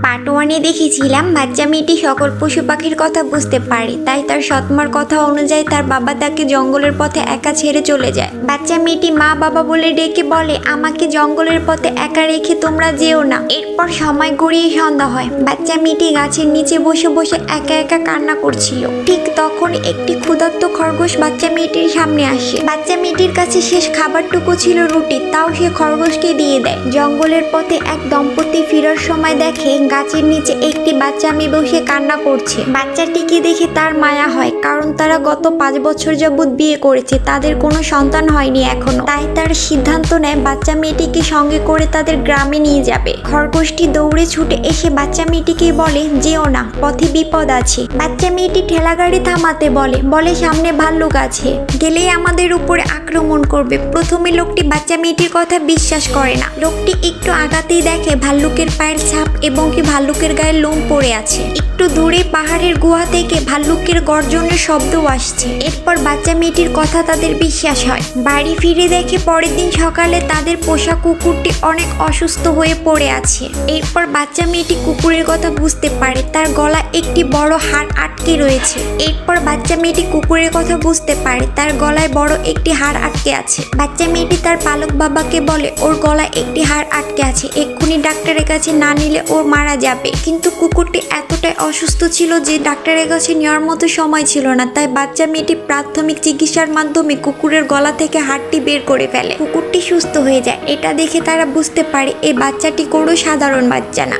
Part ওয়ানে দেখেছিলাম বাচ্চা মেয়েটি সকল পশু পাখির কথা বুঝতে পারে, তাই তার সৎমার কথা অনুযায়ী তার বাবা তাকে জঙ্গলের পথে একা ছেড়ে চলে যায়। বাচ্চা মেয়েটি মা বাবা বলে ডেকে বলে, আমাকে জঙ্গলের পথে একা রেখে তোমরা যেও না। এরপর সময় গড়িয়ে সন্ধ্যা হয়। বাচ্চা মেয়েটি গাছের নিচে বসে বসে একা একা কান্না করছিল। ঠিক তখন একটি ক্ষুধার্ত খরগোশ বাচ্চা মেয়েটির সামনে আসে। বাচ্চা মেয়েটির কাছে শেষ খাবারটুকু ছিল রুটি, তাও সে খরগোশকে দিয়ে দেয়। জঙ্গলের পথে এক দম্পতি ফেরার সময় দেখে গাছের নিচে একটি বাচ্চা মেয়ে বসে কান্না করছে। বাচ্চাটিকে দেখে তার মায়া হয়, কারণ তারা গত 5 বছর যাবৎ বিয়ে করেছে, তাদের কোনো সন্তান হয়নি এখনো। তাই তার সিদ্ধান্ত নেয় বাচ্চা মেয়েটিকে সঙ্গে করে তাদের গ্রামে নিয়ে যাবে। খরগোশটি দৌড়ে ছুটে এসে বাচ্চা মেয়েটিকে বলে, যেও না, পথে বিপদ আছে। বাচ্চা মেয়েটি ঠেলাগাড়ি থামাতে বলে সামনে ভাল্লুক আছে, গেলেই আমাদের উপরে আক্রমণ করবে। প্রথমে লোকটি বাচ্চা মেয়েটির কথা বিশ্বাস করে না। লোকটি একটু আগাতেই দেখে ভাল্লুকের পায়ের ছাপ এবং কি ভাল্লুকের গায়ে লোম পড়ে আছে। একটু দূরে পাহাড়ের গুহা থেকে ভাল্লুকের গর্জনের শব্দ আসছে। এরপর বাচ্চা মেয়েটির কথা তাদের বিশ্বাস হয়। বাড়ি ফিরে দেখে পরের দিন সকালে তাদের পোষা কুকুরটি অনেক অসুস্থ হয়ে পড়ে আছে। এরপর বাচ্চা মেয়েটি কুকুরের কথা বুঝতে পারে, তার গলা একটি বড় হাড় আটকে রয়েছে। এরপর বাচ্চা মেয়েটি কুকুরের কথা বুঝতে পারে, তার গলায় বড় একটি হাড় আটকে আছে। বাচ্চা মেয়েটি তার পালক বাবাকে বলে, ওর গলায় একটি হাড় আটকে আছে, এক্ষুনি ডাক্তারের কাছে না নিলে ওর মারা যাবে। কিন্তু কুকুরটি এতটাই অসুস্থ ছিল যে ডাক্তারের কাছে নেওয়ার মতো সময় ছিল না। তাই বাচ্চা মেয়েটি প্রাথমিক চিকিৎসার মাধ্যমে কুকুরের গলা থেকে হাড়টি বের করে ফেলে। কুকুরটি সুস্থ হয়ে যায়। এটা দেখে তারা বুঝতে পারে এই বাচ্চাটি কোনো সাধারণ বাচ্চা না।